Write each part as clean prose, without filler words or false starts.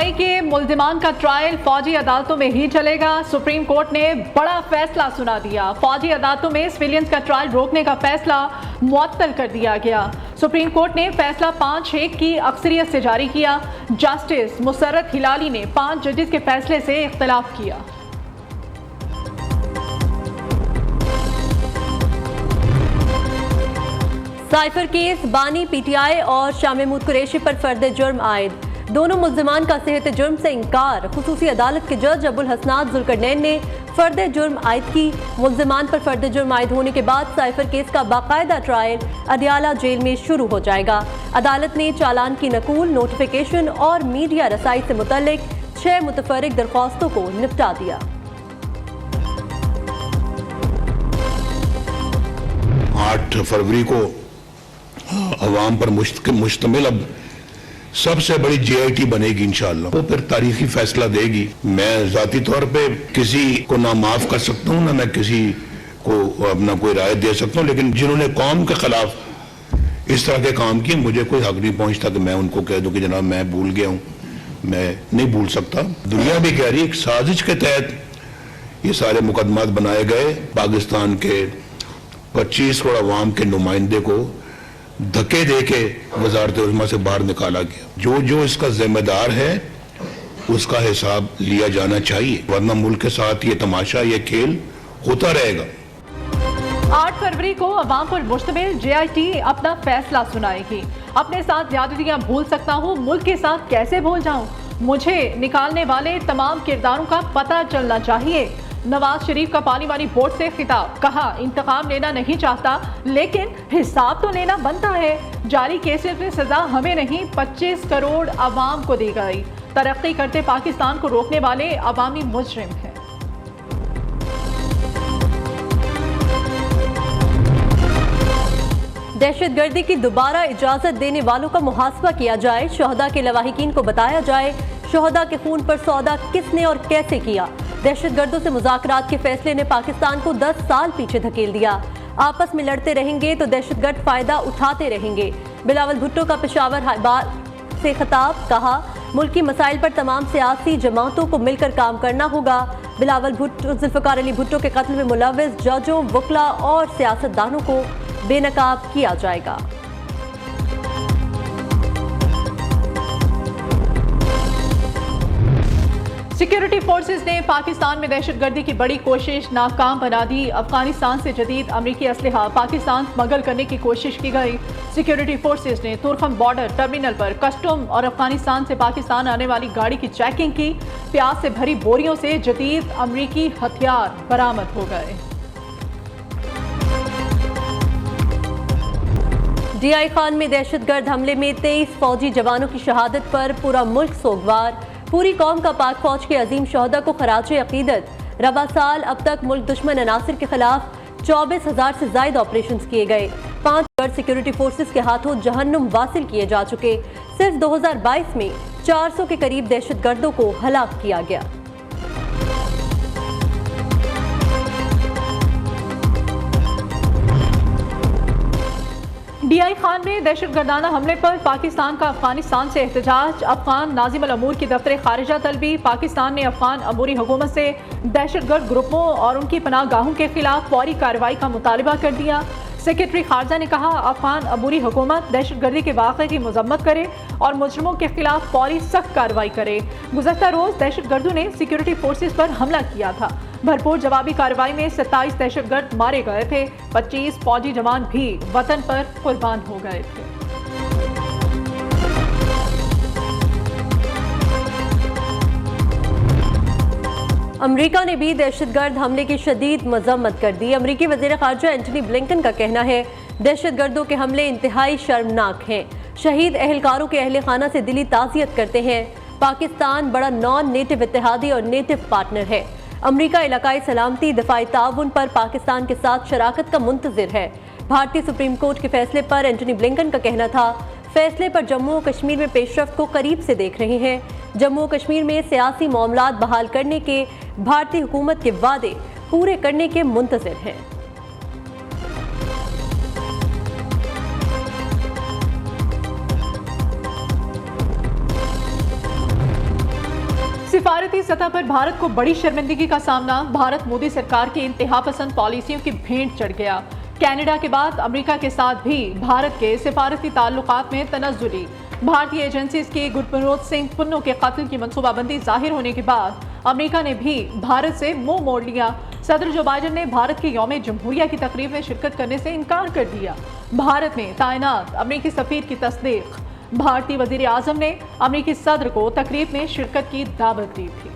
मई के मुल्जिमान का ट्रायल फौजी अदालतों में ही चलेगा। सुप्रीम कोर्ट ने बड़ा फैसला सुना दिया। फौजी अदालतों में सिविलियंस का ट्रायल रोकने का फैसला मुअत्तल कर दिया गया। सुप्रीम कोर्ट ने फैसला 5-1 की अक्सरियत से जारी किया। जस्टिस मुसर्रत हिलाली ने 5 जजेस के फैसले से इख्तिलाफ किया। साइफर केस, बानी पीटीआई और शाह महमूद कुरैशी पर फर्द जुर्म आयद। दोनों मुल्जिमान का सेहत जुर्म से इनकार। खुसूसी अदालत के जज अबुल हसनात जुल्करनैन ने फर्द जुर्म आयद की। मुल्जिमान पर फर्द जुर्म आयद होने के बाद साइफर केस का बाकायदा ट्रायल अदियाला जेल में शुरू हो जाएगा। अदालत ने चालान की नकूल, नोटिफिकेशन और मीडिया रसाई से मुतल्लिक 6 मुतफर्रिक दरख्वास्तों को निपटा दिया। 8 फरवरी को अवाम पर मुश्तमिल अब सबसे बड़ी जीआईटी बनेगी इंशाअल्लाह। वो फिर तारीखी फैसला देगी। मैं जाती तौर पे किसी को ना माफ कर सकता हूँ, ना मैं किसी को अपना कोई राय दे सकता हूँ, लेकिन जिन्होंने कौम के खिलाफ इस तरह के काम किए, मुझे कोई हक नहीं पहुंचता कि मैं उनको कह दूं कि जनाब मैं भूल गया हूँ। मैं नहीं भूल सकता। दुनिया भी कह रही है, एक साजिश के तहत ये सारे मुकदमात बनाए गए। पाकिस्तान के 25 करोड़ अवाम के नुमाइंदे को धक्के देके वजारत उज़्मा से बाहर निकाला गया। जो इसका जिम्मेदार है उसका हिसाब लिया जाना चाहिए, वरना मुल्क के साथ ये तमाशा, ये खेल होता रहेगा। 8 फरवरी को अवाम पर मुश्तमिल जेआईटी अपना फैसला सुनाएगी। अपने साथ ज्यादतियां भूल सकता हूँ, मुल्क के साथ कैसे भूल जाऊं? मुझे निकालने वाले तमाम किरदारों का पता चलना चाहिए। नवाज शरीफ का पानी बोर्ड से खिताब, कहा इंतकाम लेना नहीं चाहता लेकिन हिसाब तो लेना बनता है। जारी केसेस में सजा हमें नहीं 25 करोड़ अवाम को दी गई। तरक्की करते पाकिस्तान को रोकने वाले अवामी मुजरिम हैं। दहशतगर्दी की दोबारा इजाजत देने वालों का मुहासबा किया जाए। शोहदा के लवाहिकीन को बताया जाए शोहदा के खून पर सौदा किसने और कैसे किया। दहशतगर्दों से मुज़ाकरात के फैसले ने पाकिस्तान को 10 साल पीछे धकेल दिया। आपस में लड़ते रहेंगे तो दहशतगर्द फायदा उठाते रहेंगे। बिलावल भुट्टो का पेशावर हाई बार से खिताब, कहा मुल्की मसाइल पर तमाम सियासी जमातों को मिलकर काम करना होगा। बिलावल भुट्टो, जुल्फ़िकार अली भुट्टो के कत्ल में मुलव्विस जजों, वकला और सियासतदानों को बेनकाब किया जाएगा। सिक्योरिटी फोर्सेस ने पाकिस्तान में दहशतगर्दी की बड़ी कोशिश नाकाम बना दी। अफगानिस्तान से जदीद अमरीकी असलहा पाकिस्तान स्मगल करने की कोशिश की गई। सिक्योरिटी फोर्सेस ने तुरखम बॉर्डर टर्मिनल पर कस्टम और अफगानिस्तान से पाकिस्तान आने वाली गाड़ी की चेकिंग की। प्याज से भरी बोरियों से जदीद अमरीकी हथियार बरामद हो गए। डीआई खान में दहशतगर्द हमले में 23 फौजी जवानों की शहादत पर पूरा मुल्क सोगवार। पूरी कौम का पाक फौज के अजीम शोहदा को खराज अकीदत। रवा साल अब तक मुल्क दुश्मन अनासिर के खिलाफ 24,000 से ज्यादा ऑपरेशन किए गए। 5 गर्द सिक्योरिटी फोर्सेस के हाथों जहन्नुम वासिल किए जा चुके। सिर्फ 2022 में 400 के करीब दहशतगर्दों को हलाक किया गया। डीआई खान में दहशतगर्दाना हमले पर पाकिस्तान का अफगानिस्तान से एहतजाज। अफगान नाजिम अल अमूर की दफ्तर खारिजा तलबी। पाकिस्तान ने अफगान अमूरी हुकूमत से दहशतगर्द ग्रुपों और उनकी पनाहगाहों के खिलाफ फौरी कार्रवाई का मुतालबा कर दिया। सेक्रेटरी खारजा ने कहा अफगान अमूरी हुकूमत दहशतगर्दी के वाक़े की मजम्मत करे और मुजरिमों के खिलाफ फौरी सख्त कार्रवाई करे। गुज़श्ता रोज दहशतगर्दों ने सिक्योरिटी फोर्सेस पर हमला किया था। भरपूर जवाबी कार्रवाई में 27 दहशतगर्द मारे गए थे। 25 फौजी जवान भी वतन पर कुर्बान हो गए थे। अमेरिका ने भी दहशतगर्द हमले की शदीद मजम्मत कर दी। अमेरिकी वज़ीर ख़ारजा एंटनी ब्लिंकन का कहना है दहशतगर्दों के हमले इंतहाई शर्मनाक हैं। शहीद अहलकारों के अहल खाना से दिली ताज़ियत करते हैं। पाकिस्तान बड़ा नॉन नेटिव इत्तेहादी और नेटिव पार्टनर है। अमेरिका इलाकाई सलामती, दफाई ताउन पर पाकिस्तान के साथ शराकत का मुंतज़िर है। भारतीय सुप्रीम कोर्ट के फैसले पर एंटनी ब्लिंकन का कहना था फैसले पर जम्मू और कश्मीर में पेशरफ्त को करीब से देख रहे हैं। जम्मू और कश्मीर में सियासी मामलात बहाल करने के भारतीय हुकूमत के वादे पूरे करने के मुंतज़िर हैं। सिफारती सतह पर भारत को बड़ी शर्मिंदगी का सामना। भारत मोदी सरकार की इंतहा पसंद पॉलिसियों की भेंट चढ़ गया। कनाडा के बाद अमेरिका के साथ भी भारत के सिफारती ताल्लुकात में तनज़्ज़ुली। भारतीय एजेंसीज की गुरप्रीत सिंह पुन्नो के कत्ल की मनसूबाबंदी जाहिर होने के बाद अमेरिका ने भी भारत से मुंह मोड़ लिया। सदर जो बाइडेन ने भारत के यौम जमहूरिया की तकरीब में शिरकत करने से इनकार कर दिया। भारत में तैनात अमेरिकी सफीर की तस्दीक। भारतीय वजीर आजम ने अमेरिकी सदर को तकरीब में शिरकत की दावत दी थी।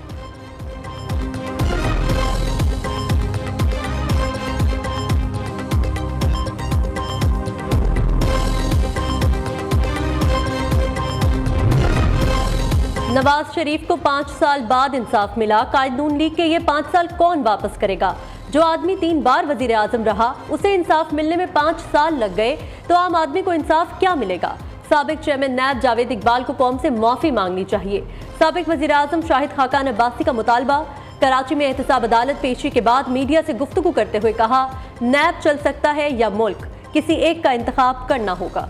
नवाज शरीफ को 5 साल बाद इंसाफ मिला। कायदून लीग के ये 5 साल कौन वापस करेगा? जो आदमी 3 बार वजीर आजम रहा, उसे इंसाफ मिलने में 5 साल लग गए, तो आम आदमी को इंसाफ क्या मिलेगा? साबिक चेयरमैन नैब जावेद इकबाल को कौम से माफी मांगनी चाहिए। साबिक वजीर आजम शाहिद खाकान अब्बासी का मुतालबा। कराची में एहतसाब अदालत पेशी के बाद मीडिया से गुफ्तगू करते हुए कहा, नैब चल सकता है या मुल्क, किसी एक का इंतखाब करना होगा।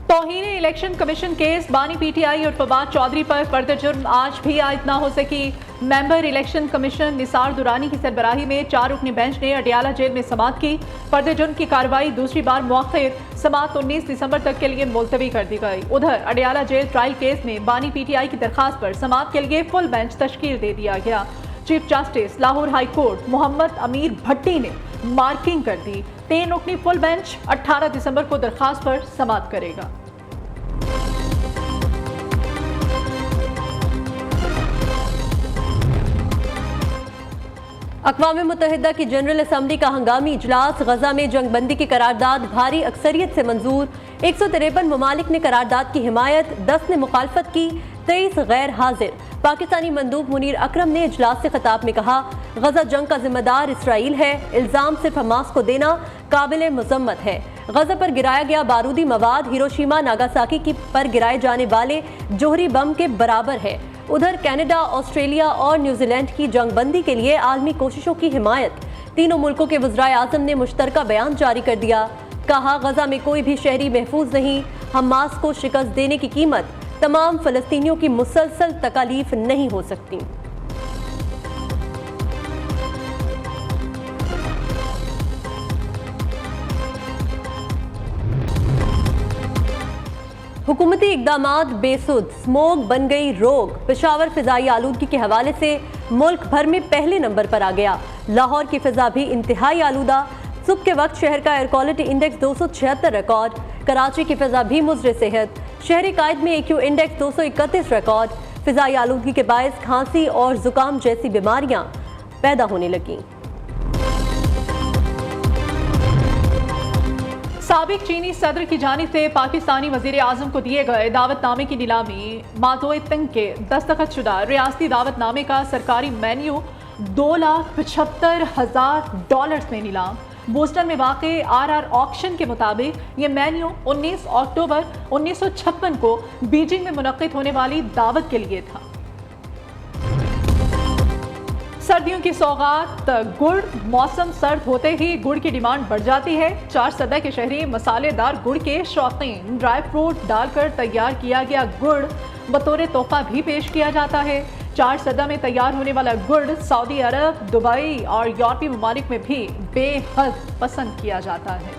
तौहीन इलेक्शन कमीशन केस। बानी पीटीआई और फवाद चौधरी पर फर्द जुर्म आज भी आयद न हो सकी। Member election commission Nisar Durrani की सरबराही में 4 रुकनी बेंच ने अडियाला जेल में समाअत की। फर्द जुर्म की कार्रवाई दूसरी बार मुअख्खर समाअत 19 दिसंबर तक के लिए मुलतवी कर दी गई। उधर अडियाला जेल ट्रायल केस में बानी पीटीआई की दरखास्त पर समाअत के लिए फुल बेंच तश्कील दे दिया गया। Chief justice Lahore high court Mohammad Amir Bhatti ने मार्किंग कर दी। 3 रुकनी फुल बेंच 18 दिसंबर को दरखास्त पर समाअत करेगा। अक़वाम मुत्तहिदा की जनरल असम्बली का हंगामी इजलास। गजा में जंगबंदी की करारदाद भारी अक्सरियत से मंजूर। 153 ममालिक ने करारदाद की हिमायत, 10 ने मुखालफत की, 23 गैर हाजिर। पाकिस्तानी मंदूब मुनीर अकरम ने इजलास से खिताब में कहा, गजा जंग का जिम्मेदार इसराइल है। इल्ज़ाम सिर्फ हमास को देना काबिल मज़म्मत है। गजा पर गिराया गया बारूदी मवाद हिरोशिमा नागासाकी की पर गिराए जाने वाले जोहरी बम के बराबर है। उधर कनाडा, ऑस्ट्रेलिया और न्यूजीलैंड की जंगबंदी के लिए आलमी कोशिशों की हिमायत। तीनों मुल्कों के वज़राए आज़म ने मुश्तरका बयान जारी कर दिया। कहा, गजा में कोई भी शहरी महफूज नहीं। हमास को शिकस्त देने की कीमत तमाम फ़लस्तीनियों की मुसलसल तकालीफ नहीं हो सकती। हुकूमती इक़दामात बेसुध, स्मोक बन गई रोग। पेशावर फिजाई आलूदगी के हवाले से मुल्क भर में पहले नंबर पर आ गया। लाहौर की फिजा भी इंतहाई आलूदा। सुबह के वक्त शहर का air quality index 276 record. Karachi की फिजा भी मुज़र सेहत। शहरी कायद में AQ इंडेक्स 231 रिकॉर्ड। फिजाई आलूदगी के बायस खांसी और जुकाम जैसी बीमारियां पैदा होने लगी। साबिक चीनी सदर की जानिब से पाकिस्तानी वजीर आजम को दिए गए दावतनामे की नीलामी। मातोए तंग के दस्तखत शुदा रियासती दावतनामे का सरकारी मेन्यू $2,75,000 में नीलाम। बोस्टन में वाक़े RR ऑक्शन के मुताबिक ये मेन्यू 19 अक्टूबर 1956 को बीजिंग में मुनक्किद होने वाली दावत के लिए था। सर्दियों की सौगात गुड़। मौसम सर्द होते ही गुड़ की डिमांड बढ़ जाती है। 4 सदा के शहरी मसालेदार गुड़ के शौकीन। ड्राई फ्रूट डालकर तैयार किया गया गुड़ बतौर तोहफा भी पेश किया जाता है। 4 सदा में तैयार होने वाला गुड़ सऊदी अरब, दुबई और यूरोपीय ममालिक में भी बेहद पसंद किया जाता है।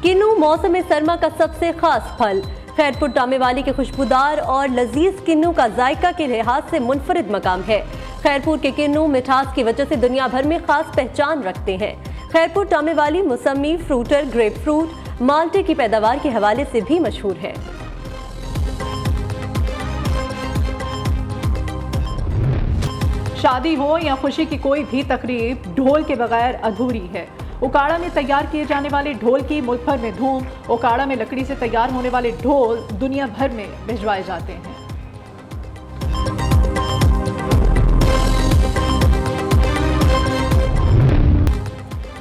किन्नू मौसम सरमा का सबसे खास फल। खैरपुर टामेवाली के खुशबूदार और लजीज किन्नू का जायका के लिहाज से मुनफरिद मकाम है। खैरपुर के किन्नू मिठास की वजह से दुनिया भर में खास पहचान रखते हैं। खैरपुर टामेवाली मौसमी, फ्रूटर, ग्रेप फ्रूट, माल्टे की पैदावार के हवाले से भी मशहूर है। शादी हो या खुशी की कोई भी तकरीब ढोल के बगैर अधूरी है। उकाड़ा में तैयार किए जाने वाले ढोल की मुल्क भर में धूम। उकाड़ा में लकड़ी से तैयार होने वाले ढोल दुनिया भर में भिजवाए जाते हैं।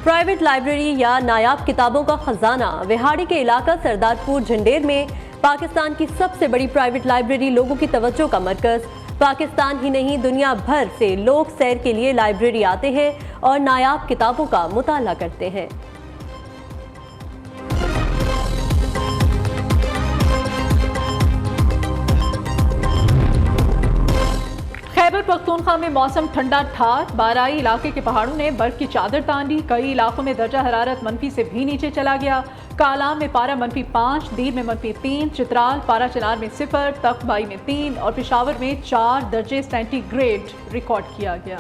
प्राइवेट लाइब्रेरी या नायाब किताबों का खजाना। विहाड़ी के इलाका सरदारपुर झंडेर में पाकिस्तान की सबसे बड़ी प्राइवेट लाइब्रेरी लोगों की तवज्जो का मरकज। पाकिस्तान ही नहीं दुनिया भर से लोग सैर के लिए लाइब्रेरी आते हैं और नायाब किताबों का मुताला करते हैं। खैबर पख्तूनख्वा में मौसम ठंडा ठार, बाराई इलाके के पहाड़ों ने बर्फ की चादर तान ली। कई इलाकों में दर्जा हरारत मनफी से भी नीचे चला गया। कालाम में पारा -5, दीर में -3, चित्राल पारा चनार में 0, तख्तबाई में 3 और पेशावर में 4 दर्जे सेंटीग्रेड रिकॉर्ड किया गया।